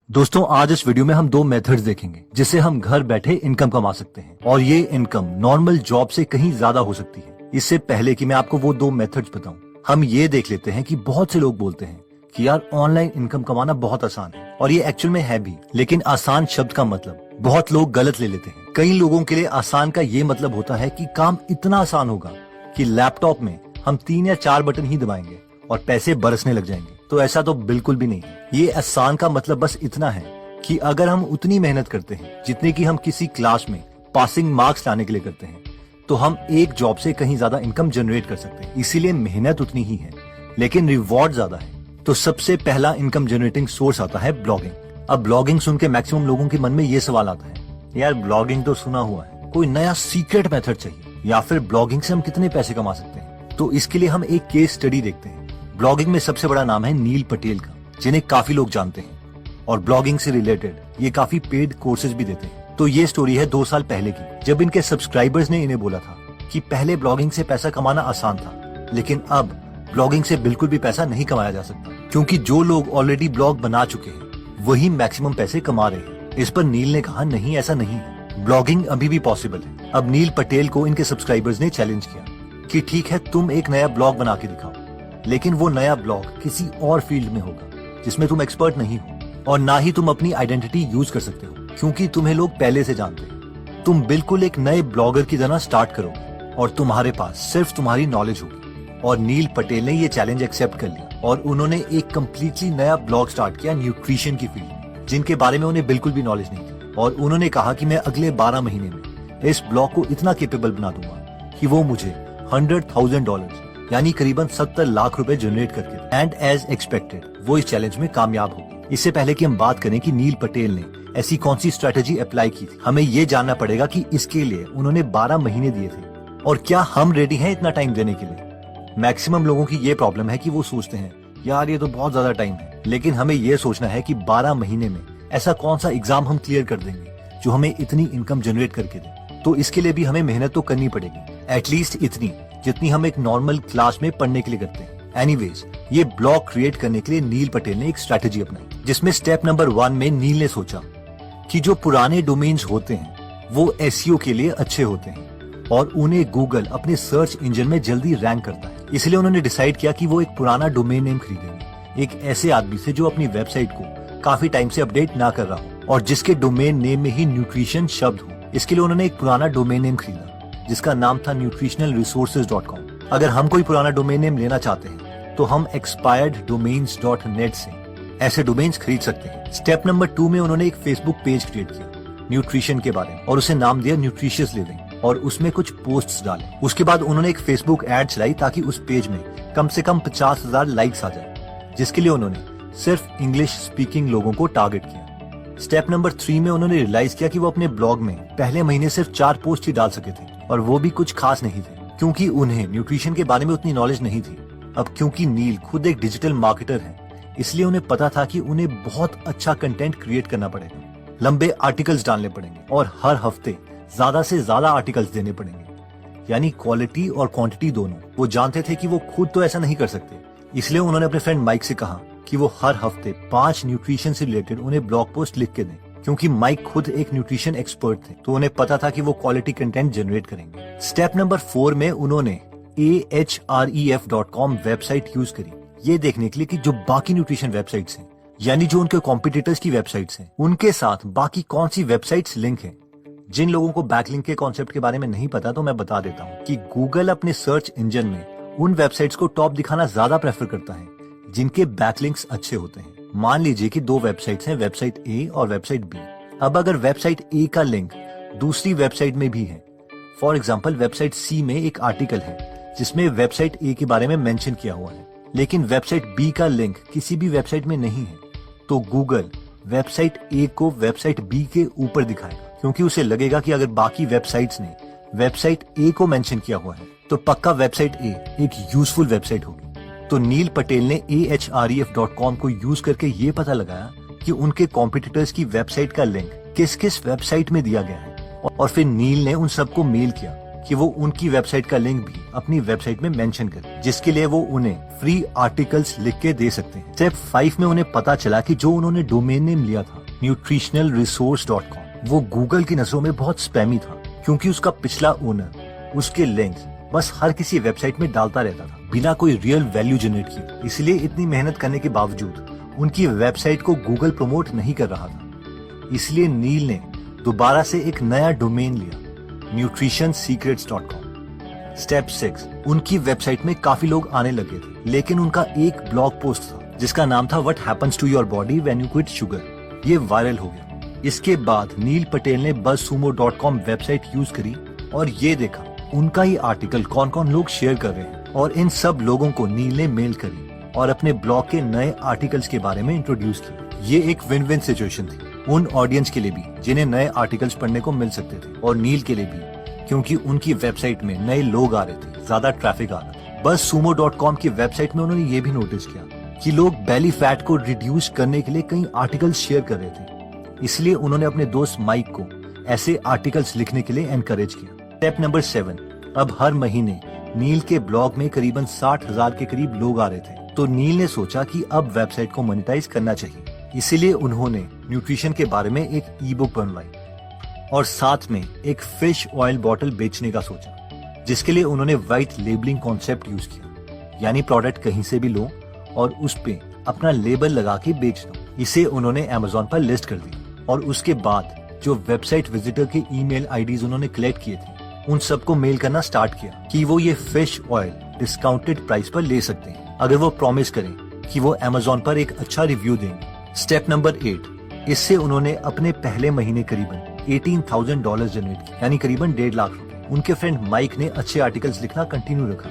दोस्तों आज इस वीडियो में हम दो मेथड्स देखेंगे जिससे हम घर बैठे इनकम कमा सकते हैं और ये इनकम नॉर्मल जॉब से कहीं ज्यादा हो सकती है। इससे पहले कि मैं आपको वो दो मेथड्स बताऊं, हम ये देख लेते हैं कि बहुत से लोग बोलते हैं कि यार ऑनलाइन इनकम कमाना बहुत आसान है, और ये एक्चुअल में है भी। लेकिन आसान शब्द का मतलब बहुत लोग गलत ले लेते हैं। कई लोगों के लिए आसान का ये मतलब होता है कि काम इतना आसान होगा कि लैपटॉप में हम 3 या 4 बटन ही दबाएंगे और पैसे बरसने लग जाएंगे। तो ऐसा तो बिल्कुल भी नहीं है। ये आसान का मतलब बस इतना है कि अगर हम उतनी मेहनत करते हैं जितने की हम किसी क्लास में पासिंग मार्क्स लाने के लिए करते हैं, तो हम एक जॉब से कहीं ज्यादा इनकम जनरेट कर सकते हैं। इसीलिए मेहनत उतनी ही है लेकिन रिवॉर्ड ज्यादा है। तो सबसे पहला इनकम जनरेटिंग सोर्स आता है ब्लॉगिंग। अब ब्लॉगिंग सुन के मैक्सिमम लोगों के मन में ये सवाल आता है, यार ब्लॉगिंग तो सुना हुआ है, कोई नया सीक्रेट मेथड चाहिए, या फिर ब्लॉगिंग से हम कितने पैसे कमा सकते हैं। तो इसके लिए हम एक केस स्टडी देखते हैं। ब्लॉगिंग में सबसे बड़ा नाम है नील पटेल का, जिन्हें काफी लोग जानते हैं, और ब्लॉगिंग से रिलेटेड ये काफी पेड कोर्सेज भी देते हैं। तो ये स्टोरी है 2 साल पहले की, जब इनके सब्सक्राइबर्स ने इन्हें बोला था कि पहले ब्लॉगिंग से पैसा कमाना आसान था, लेकिन अब ब्लॉगिंग से बिल्कुल भी पैसा नहीं कमाया जा सकता, क्योंकि जो लोग ऑलरेडी ब्लॉग बना चुके हैं वही मैक्सिमम पैसे कमा रहे हैं। इस पर नील ने कहा, नहीं ऐसा नहीं है, ब्लॉगिंग अभी भी पॉसिबल है। अब नील पटेल को इनके सब्सक्राइबर्स ने चैलेंज किया कि ठीक है, तुम एक नया ब्लॉग बना के दिखाओ, लेकिन वो नया ब्लॉग किसी और फील्ड में होगा जिसमें तुम एक्सपर्ट नहीं हो, और ना ही तुम अपनी आइडेंटिटी यूज कर सकते हो, क्योंकि तुम्हें लोग पहले से जानते हैं। तुम बिल्कुल एक नए ब्लॉगर की तरह स्टार्ट करोगे और तुम्हारे पास सिर्फ तुम्हारी नॉलेज होगी। और नील पटेल ने ये चैलेंज एक्सेप्ट कर लिया और उन्होंने एक कम्प्लीटली नया ब्लॉग स्टार्ट किया न्यूट्रिशन की फील्ड में, जिनके बारे में उन्हें बिल्कुल भी नॉलेज नहीं थी। और उन्होंने कहा कि मैं अगले 12 महीने में इस ब्लॉग को इतना केपेबल बना दूंगा कि वो मुझे $100,000 यानी करीबन 70 लाख रुपए जनरेट करके, एंड एज एक्सपेक्टेड वो इस चैलेंज में कामयाब हो गए। इससे पहले कि हम बात करें कि नील पटेल ने ऐसी कौन सी स्ट्रेटेजी अप्लाई की थी, हमें ये जानना पड़ेगा कि इसके लिए उन्होंने 12 महीने दिए थे, और क्या हम रेडी हैं इतना टाइम देने के लिए। मैक्सिमम लोगों की ये प्रॉब्लम है कि वो सोचते हैं यार ये तो बहुत ज्यादा टाइम है, लेकिन हमें ये सोचना है कि 12 महीने में ऐसा कौन सा एग्जाम हम क्लियर कर देंगे जो हमें इतनी इनकम जनरेट करके दे। तो इसके लिए भी हमें मेहनत तो करनी पड़ेगी, एटलीस्ट इतनी जितनी हम एक नॉर्मल क्लास में पढ़ने के लिए करते हैं। एनीवेज, ये ब्लॉग क्रिएट करने के लिए नील पटेल ने एक स्ट्रेटेजी अपनाई, जिसमें स्टेप नंबर 1 में नील ने सोचा कि जो पुराने डोमेन्स होते हैं वो एसईओ के लिए अच्छे होते हैं और उन्हें गूगल अपने सर्च इंजन में जल्दी रैंक करता है। इसलिए उन्होंने डिसाइड किया कि वो एक पुराना डोमेन नेम खरीदेंगे, एक ऐसे आदमी से जो अपनी वेबसाइट को काफी टाइम से अपडेट ना कर रहा हो और जिसके डोमेन नेम में ही न्यूट्रिशन शब्द हो। इसके लिए उन्होंने एक पुराना डोमेन नेम खरीदा जिसका नाम था nutritionalresources.com। अगर हम कोई पुराना डोमेन नेम लेना चाहते हैं तो हम expireddomains.net से ऐसे डोमेन्स खरीद सकते हैं। स्टेप नंबर 2 में उन्होंने एक फेसबुक पेज क्रिएट किया न्यूट्रिशन के बारे में और उसे नाम दिया न्यूट्रिशियस लिविंग, और उसमें कुछ पोस्ट्स डाले। उसके बाद उन्होंने एक फेसबुक एड चलाई ताकि उस पेज में कम से कम 50,000 लाइक्स आ जाए, जिसके लिए उन्होंने सिर्फ इंग्लिश स्पीकिंग लोगों को टारगेट किया। स्टेप नंबर 3 में उन्होंने रियलाइज किया कि वो अपने ब्लॉग में पहले महीने सिर्फ 4 पोस्ट ही डाल सके थे, और वो भी कुछ खास नहीं थे, क्योंकि उन्हें न्यूट्रिशन के बारे में उतनी नॉलेज नहीं थी। अब क्योंकि नील खुद एक डिजिटल मार्केटर है, इसलिए उन्हें पता था कि उन्हें बहुत अच्छा कंटेंट क्रिएट करना पड़ेगा, लंबे आर्टिकल्स डालने पड़ेंगे और हर हफ्ते ज्यादा से ज्यादा आर्टिकल्स देने पड़ेंगे, यानी क्वालिटी और क्वांटिटी दोनों। वो जानते थे कि वो खुद तो ऐसा नहीं कर सकते, इसलिए उन्होंने अपने फ्रेंड माइक से कहा कि वो हर हफ्ते 5 न्यूट्रिशन से रिलेटेड उन्हें ब्लॉग पोस्ट लिख के दें। क्योंकि माइक खुद एक न्यूट्रिशन एक्सपर्ट थे, तो उन्हें पता था कि वो क्वालिटी कंटेंट जनरेट करेंगे। स्टेप नंबर 4 में उन्होंने ahref.com वेबसाइट यूज करी, ये देखने के लिए कि जो बाकी न्यूट्रिशन वेबसाइट्स हैं, यानी जो उनके कॉम्पिटिटर्स की वेबसाइट्स हैं, उनके साथ बाकी कौन सी वेबसाइट्स लिंक हैं। जिन लोगों को बैकलिंक के कॉन्सेप्ट के बारे में नहीं पता तो मैं बता देता हूँ कि गूगल अपने सर्च इंजन में उन वेबसाइट्स को टॉप दिखाना ज्यादा प्रेफर करता है जिनके बैकलिंक्स अच्छे होते हैं। मान लीजिए कि 2 वेबसाइट्स हैं, वेबसाइट ए और वेबसाइट बी। अब अगर वेबसाइट ए का लिंक दूसरी वेबसाइट में भी है, फॉर एग्जांपल वेबसाइट सी में एक आर्टिकल है जिसमें वेबसाइट ए के बारे में मेंशन किया हुआ है, लेकिन वेबसाइट बी का लिंक किसी भी वेबसाइट में नहीं है, तो गूगल वेबसाइट ए को वेबसाइट बी के ऊपर दिखाएगा, क्योंकि उसे लगेगा कि अगर बाकी वेबसाइट्स ने वेबसाइट ए को मेंशन किया हुआ है तो पक्का वेबसाइट ए एक यूजफुल वेबसाइट होगी। तो नील पटेल ने ahref.com को यूज करके ये पता लगाया कि उनके कॉम्पिटिटर्स की वेबसाइट का लिंक किस किस वेबसाइट में दिया गया है, और फिर नील ने उन सबको मेल किया कि वो उनकी वेबसाइट का लिंक भी अपनी वेबसाइट में मेंशन करें, जिसके लिए वो उन्हें फ्री आर्टिकल्स लिख के दे सकते हैं। स्टेप 5 में उन्हें पता चला कि जो उन्होंने डोमेन नेम लिया था nutritionalresource.com, वो गूगल की नजरों में बहुत स्पैमी था, क्योंकि उसका पिछला ओनर उसके लिंक्स बस हर किसी वेबसाइट में डालता रहता था बिना कोई रियल वैल्यू जनरेट किए। इसलिए इतनी मेहनत करने के बावजूद उनकी वेबसाइट को गूगल प्रमोट नहीं कर रहा था। इसलिए नील ने दोबारा से एक नया डोमेन लिया, nutritionsecrets.com। स्टेप 6, उनकी वेबसाइट में काफी लोग आने लगे थे, लेकिन उनका एक ब्लॉग पोस्ट था जिसका नाम था What happens to your body when you quit sugar। ये वायरल हो गया। इसके बाद नील पटेल ने buzzsumo.com वेबसाइट यूज करी और ये देखा उनका ही आर्टिकल कौन कौन लोग शेयर कर रहे हैं, और इन सब लोगों को नील ने मेल करी और अपने ब्लॉग के नए आर्टिकल्स के बारे में इंट्रोड्यूस किया। ये एक विन विन सिचुएशन थी, उन ऑडियंस के लिए भी जिन्हें नए आर्टिकल्स पढ़ने को मिल सकते थे, और नील के लिए भी, क्योंकि उनकी वेबसाइट में नए लोग आ रहे थे, ज्यादा ट्रैफिक आ रहा था। बस sumo.com की वेबसाइट में उन्होंने ये भी नोटिस किया कि लोग बेली फैट को रिड्यूस करने के लिए कई आर्टिकल्स शेयर कर रहे थे। इसलिए उन्होंने अपने दोस्त माइक को ऐसे आर्टिकल्स लिखने के लिए एनकरेज किया। स्टेप नंबर 7, अब हर महीने नील के ब्लॉग में करीबन 60,000 के करीब लोग आ रहे थे, तो नील ने सोचा कि अब वेबसाइट को मोनेटाइज करना चाहिए। इसीलिए उन्होंने न्यूट्रिशन के बारे में एक ई बुक बनवाई और साथ में एक फिश ऑयल बॉटल बेचने का सोचा, जिसके लिए उन्होंने व्हाइट लेबलिंग कॉन्सेप्ट यूज किया, यानी प्रोडक्ट कहीं से भी लो और उस पे अपना लेबल लगा के बेच दो। इसे उन्होंने अमेज़न पर लिस्ट कर दिया और उसके बाद जो वेबसाइट विजिटर के ईमेल आईडीज उन्होंने कलेक्ट किए थे, उन सबको मेल करना स्टार्ट किया कि वो ये फिश ऑयल डिस्काउंटेड प्राइस पर ले सकते हैं अगर वो प्रॉमिस करें कि वो अमेज़न पर एक अच्छा रिव्यू देंगे। स्टेप नंबर 8, इससे उन्होंने अपने पहले महीने करीबन $18,000 जनरेट किया, यानी करीबन 1.5 लाख रुपए। उनके फ्रेंड माइक ने अच्छे आर्टिकल्स लिखना कंटिन्यू रखा।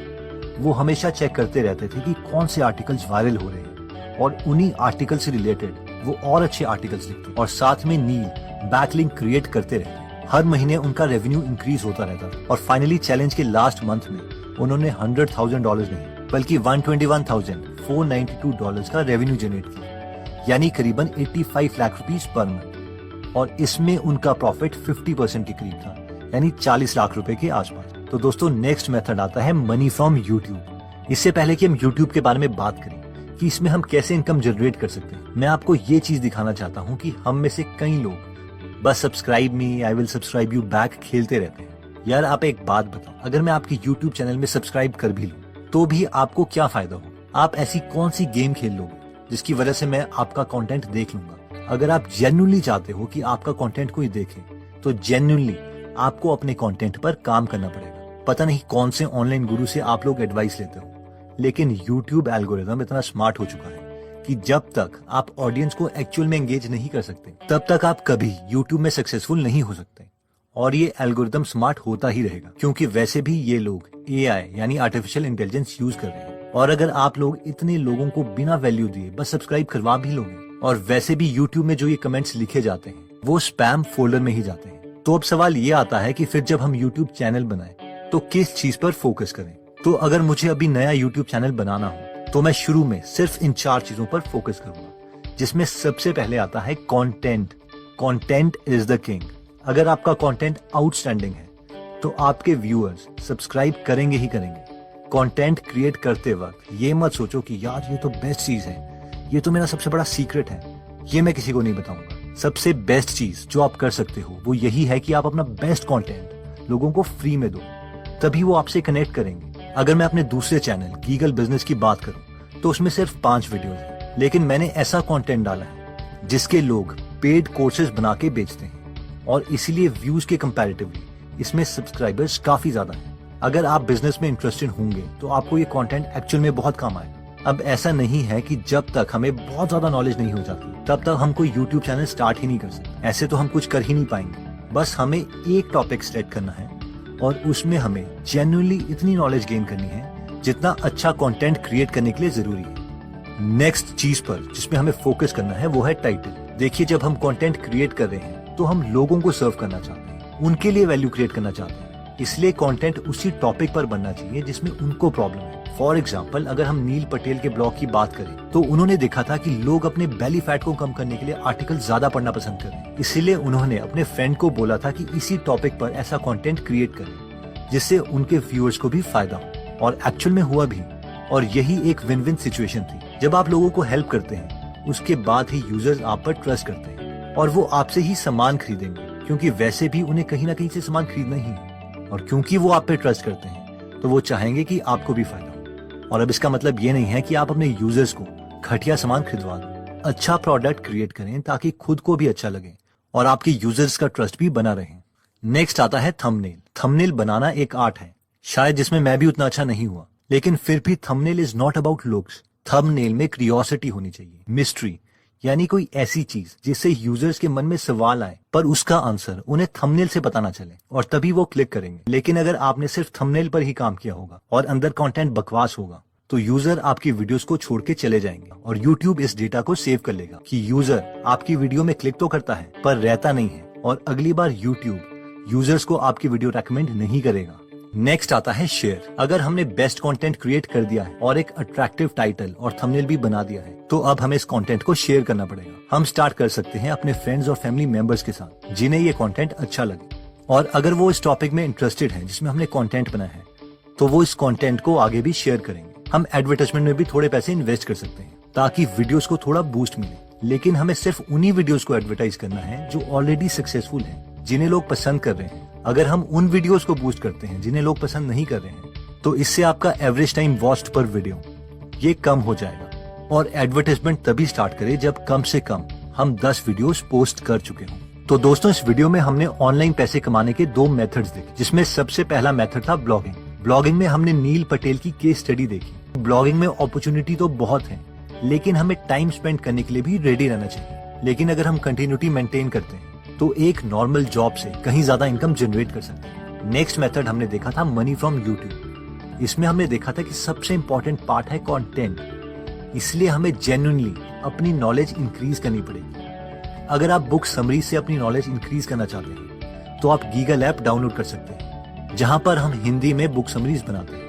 वो हमेशा चेक करते रहते थे कि कौन से आर्टिकल्स वायरल हो रहे हैं, और उन्हीं आर्टिकल से रिलेटेड वो और अच्छे आर्टिकल्स लिखते, और साथ में नील बैकलिंक क्रिएट करते रहते। हर महीने उनका रेवेन्यू इंक्रीज होता रहता था, और फाइनली चैलेंज के लास्ट मंथ में उन्होंने $100,000 नहीं बल्कि $121,492 का रेवेन्यू जनरेट किया, यानी करीबन 85 लाख रुपीस पर मंथ, और इसमें उनका प्रॉफिट 50% के करीब था, यानी 40 लाख रुपए के आसपास। तो दोस्तों नेक्स्ट मेथड आता है मनी फ्रॉम यूट्यूब। इससे पहले कि हम यूट्यूब के बारे में बात करें कि इसमें हम कैसे इनकम जनरेट कर सकते हैं, मैं आपको ये चीज दिखाना चाहता हूँ कि हम में से कई लोग बस subscribe me, I will subscribe you back खेलते रहते हैं। यार आप एक बात बताओ, अगर मैं आपकी यूट्यूब चैनल में सब्सक्राइब कर भी लूं तो भी आपको क्या फायदा हो? आप ऐसी कौन सी गेम खेल लोगे जिसकी वजह से मैं आपका कंटेंट देख लूंगा? अगर आप जेन्युइनली चाहते हो कि आपका कंटेंट कोई देखे, तो जेन्युइनली आपको अपने कंटेंट पर काम करना पड़ेगा। पता नहीं कौन से ऑनलाइन गुरु से आप लोग एडवाइस लेते हो, लेकिन यूट्यूब एल्गोरिथम इतना स्मार्ट हो चुका है कि जब तक आप ऑडियंस को एक्चुअल में एंगेज नहीं कर सकते, तब तक आप कभी यूट्यूब में सक्सेसफुल नहीं हो सकते। और ये एल्गोरिथम स्मार्ट होता ही रहेगा, क्योंकि वैसे भी ये लोग एआई यानी आर्टिफिशियल इंटेलिजेंस यूज कर रहे हैं। और अगर आप लोग इतने लोगों को बिना वैल्यू दिए बस सब्सक्राइब करवा भी लोगे, और वैसे भी यूट्यूब में जो ये कमेंट्स लिखे जाते हैं वो स्पैम फोल्डर में ही जाते हैं। तो अब सवाल ये आता है कि फिर जब हम यूट्यूब चैनल बनाएं तो किस चीज पर फोकस करें? तो अगर मुझे अभी नया यूट्यूब चैनल बनाना हो तो मैं शुरू में सिर्फ इन 4 चीजों पर फोकस करूंगा, जिसमें सबसे पहले आता है content. Content is the king. अगर आपका कंटेंट आउटस्टैंडिंग है तो आपके व्यूअर्स सब्सक्राइब करेंगे ही करेंगे। कंटेंट क्रिएट करते वक्त ये मत सोचो कि यार ये तो बेस्ट चीज है, ये तो मेरा सबसे बड़ा सीक्रेट है, ये मैं किसी को नहीं बताऊंगा। सबसे बेस्ट चीज जो आप कर सकते हो वो यही है कि आप अपना बेस्ट कंटेंट लोगों को फ्री में दो, तभी वो आपसे कनेक्ट करेंगे। अगर मैं अपने दूसरे चैनल गीगल बिजनेस की बात करूं तो उसमें सिर्फ 5 वीडियोस हैं, लेकिन मैंने ऐसा कंटेंट डाला है जिसके लोग पेड कोर्सेज बना के बेचते हैं, और इसीलिए व्यूज के कंपैरेटिवली इसमें सब्सक्राइबर्स काफी ज्यादा हैं। अगर आप बिजनेस में इंटरेस्टेड होंगे तो आपको ये कंटेंट एक्चुअल में बहुत काम आएगा। अब ऐसा नहीं है कि जब तक हमें बहुत ज्यादा नॉलेज नहीं हो जाती तब तक हम कोई यूट्यूब चैनल स्टार्ट ही नहीं कर सकते। ऐसे तो हम कुछ कर ही नहीं पाएंगे। बस हमें एक टॉपिक सेलेक्ट करना है और उसमें हमें जेन्युइनली इतनी नॉलेज गेन करनी है जितना अच्छा कंटेंट क्रिएट करने के लिए जरूरी है। नेक्स्ट चीज पर जिसमें हमें फोकस करना है वो है टाइटल। देखिए, जब हम कंटेंट क्रिएट कर रहे हैं तो हम लोगों को सर्व करना चाहते हैं, उनके लिए वैल्यू क्रिएट करना चाहते हैं, इसलिए कंटेंट उसी टॉपिक पर बनना चाहिए जिसमें उनको प्रॉब्लम है। फॉर एग्जाम्पल, अगर हम नील पटेल के ब्लॉग की बात करें तो उन्होंने देखा था कि लोग अपने बेली फैट को कम करने के लिए आर्टिकल ज्यादा पढ़ना पसंद कर रहे हैं, इसीलिए उन्होंने अपने फ्रेंड को बोला था कि इसी टॉपिक पर ऐसा कंटेंट क्रिएट करें जिससे उनके व्यूअर्स को भी फायदा हो, और एक्चुअल में हुआ भी। और यही एक विन विन सिचुएशन थी। जब आप लोगों को हेल्प करते हैं, उसके बाद ही यूजर्स आप पर ट्रस्ट करते हैं और वो आपसे ही सामान खरीदेंगे, क्योंकि वैसे भी उन्हें कहीं ना कहीं से सामान खरीदना ही है। और क्योंकि वो आप पे ट्रस्ट करते हैं, तो वो चाहेंगे कि आपको भी फायदा हो। और अब इसका मतलब ये नहीं है कि आप अपने यूजर्स को घटिया सामान खरीदवा दो। अच्छा प्रोडक्ट क्रिएट करें ताकि खुद को भी अच्छा लगे और आपके यूजर्स का ट्रस्ट भी बना रहे। नेक्स्ट आता है थंबनेल। थंबनेल बनाना एक आर्ट है, शायद जिसमें मैं भी उतना अच्छा नहीं हुआ, लेकिन फिर भी thumbnail is not about looks. Thumbnail में क्यूरियोसिटी होनी चाहिए, मिस्ट्री, यानी कोई ऐसी चीज जिससे यूजर्स के मन में सवाल आए पर उसका आंसर उन्हें थंबनेल से पता ना चले, और तभी वो क्लिक करेंगे। लेकिन अगर आपने सिर्फ थंबनेल पर ही काम किया होगा और अंदर कंटेंट बकवास होगा, तो यूजर आपकी वीडियोस को छोड़ के चले जाएंगे और यूट्यूब इस डेटा को सेव कर लेगा कि यूजर आपकी वीडियो में क्लिक तो करता है पर रहता नहीं है, और अगली बार यूट्यूब यूजर्स को आपकी वीडियो रेकमेंड नहीं करेगा। नेक्स्ट आता है शेयर। अगर हमने बेस्ट कंटेंट क्रिएट कर दिया है और एक अट्रैक्टिव टाइटल और थंबनेल भी बना दिया है, तो अब हमें इस कंटेंट को शेयर करना पड़ेगा। हम स्टार्ट कर सकते हैं अपने फ्रेंड्स और फैमिली मेंबर्स के साथ जिन्हें ये कंटेंट अच्छा लगे, और अगर वो इस टॉपिक में इंटरेस्टेड हैं जिसमें हमने कंटेंट बनाया है, तो वो इस कंटेंट को आगे भी शेयर करेंगे। हम एडवर्टाइजमेंट में भी थोड़े पैसे इन्वेस्ट कर सकते हैं ताकि वीडियोस को थोड़ा बूस्ट मिले, लेकिन हमें सिर्फ उन्हीं वीडियोस को एडवर्टाइज करना है जो ऑलरेडी सक्सेसफुल हैं, जिन्हें लोग पसंद कर रहे हैं। अगर हम उन वीडियोस को बूस्ट करते हैं जिन्हें लोग पसंद नहीं कर रहे हैं, तो इससे आपका एवरेज टाइम वॉच्ड पर वीडियो ये कम हो जाएगा। और एडवर्टाइजमेंट तभी स्टार्ट करें जब कम से कम हम 10 वीडियोस पोस्ट कर चुके हों। तो दोस्तों, इस वीडियो में हमने ऑनलाइन पैसे कमाने के 2 मेथड्स देखे, जिसमें सबसे पहला मेथड था ब्लॉगिंग। ब्लॉगिंग में हमने नील पटेल की केस स्टडी देखी। ब्लॉगिंग में अपॉर्चुनिटी तो बहुत है, लेकिन हमें टाइम स्पेंड करने के लिए भी रेडी रहना चाहिए। लेकिन अगर हम कंटिन्यूटी मेंटेन करते हैं, तो एक नॉर्मल जॉब से कहीं ज्यादा इनकम जनरेट कर सकते हैं। नेक्स्ट मेथड हमने देखा था मनी फ्रॉम यूट्यूब। इसमें हमने देखा था कि सबसे इंपॉर्टेंट पार्ट है कंटेंट, इसलिए हमें जेन्युइनली अपनी नॉलेज इंक्रीज करनी पड़ेगी। अगर आप बुक समरी से अपनी नॉलेज इंक्रीज करना चाहते हैं, तो आप गीगल ऐप डाउनलोड कर सकते हैं, जहां पर हम हिंदी में बुक समरीज बनाते हैं।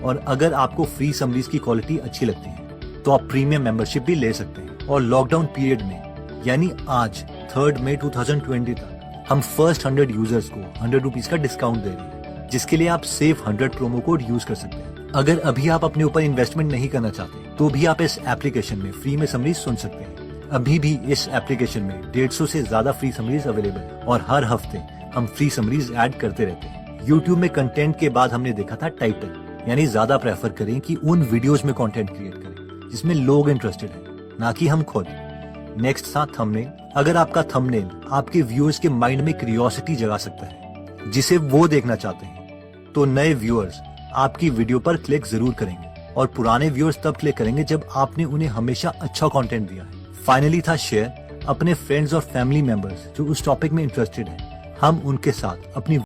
और अगर आपको फ्री समरीज की क्वालिटी अच्छी लगती है, तो आप प्रीमियम मेंबरशिप भी ले सकते हैं। और लॉकडाउन पीरियड में, यानी आज 3 मई 2020 तक, हम फर्स्ट 100 यूजर्स को 100 रुपीज का डिस्काउंट दे रहे हैं, जिसके लिए आप सेव 100 प्रोमो कोड यूज कर सकते हैं। अगर अभी आप अपने ऊपर इन्वेस्टमेंट नहीं करना चाहते, तो भी आप इस एप्लीकेशन में फ्री में समरीज सुन सकते हैं। अभी भी इस एप्लीकेशन में 150 से ज्यादा फ्री समरीज अवेलेबल है, और हर हफ्ते हम फ्री समरीज ऐड करते रहते हैं। यूट्यूब में कंटेंट के बाद हमने देखा था टाइटल, यानी ज्यादा प्रेफर करें कि उन वीडियोस में कंटेंट क्रिएट करें जिसमें लोग इंटरेस्टेड हैं, ना कि हम खुद। नेक्स्ट था थंबनेल। अगर आपका थंबनेल आपके व्यूअर्स के माइंड में क्यूरियोसिटी जगा सकता है जिसे वो देखना चाहते हैं, तो नए व्यूअर्स आपकी वीडियो पर क्लिक जरूर करेंगे, और पुराने व्यूअर्स तब क्लिक करेंगे जब आपने उन्हें हमेशा अच्छा कंटेंट दिया है। फाइनली था शेयर। अपने फ्रेंड्स और फैमिली मेंबर्स जो उस टॉपिक में इंटरेस्टेड हैं, हम उनके साथ अपनी